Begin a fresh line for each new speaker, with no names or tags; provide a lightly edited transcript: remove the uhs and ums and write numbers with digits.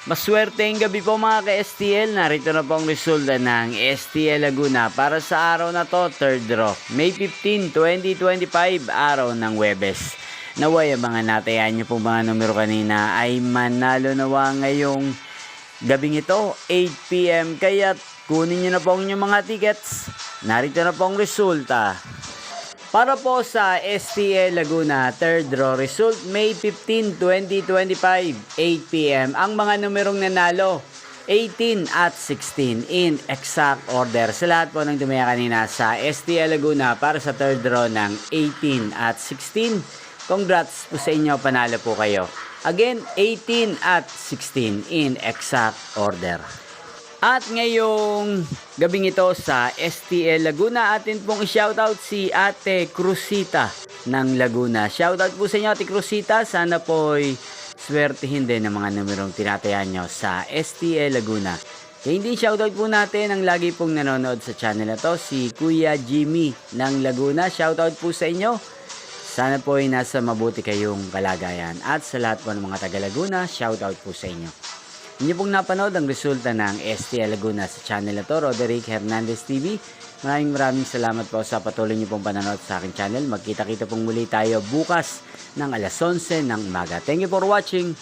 Maswerteng gabi po mga ka-STL. Narito na po ang resulta ng STL Laguna para sa araw na to, third draw. May 15, 2025, araw ng Webes. Naway ang mga natayan nyo po mga numero kanina ay manalo nawa ngayong gabing ito, 8 PM. Kaya kunin nyo na po ang inyong mga tickets. Narito na po ang resulta. Para po sa STL Laguna, third draw result, May 15, 2025, 8 PM. Ang mga numerong nanalo, 18 at 16 in exact order. Sa lahat po ng dumaya kanina sa STL Laguna para sa third draw ng 18 at 16, congrats po sa inyo, panalo po kayo. Again, 18 at 16 in exact order. At ngayong gabing ito sa STL Laguna, atin pong i-shoutout si Ate Cruzita ng Laguna. Shoutout po sa inyo, Ate Cruzita. Sana po'y swertihin din ng mga numerong tinatayan nyo sa STL Laguna. Kaya hindi shoutout po natin ang lagi pong nanonood sa channel na to, si Kuya Jimmy ng Laguna. Shoutout po sa inyo. Sana po'y nasa mabuti kayong kalagayan. At sa lahat po ng mga taga Laguna, shoutout po sa inyo. Inyo pong napanood ang resulta ng STL Laguna sa channel na to, Roderick Hernandez TV. Maraming salamat po sa patuloy niyo pong panonood sa aking channel. Magkita-kita pong muli tayo bukas ng alas 11 ng umaga. Thank you for watching.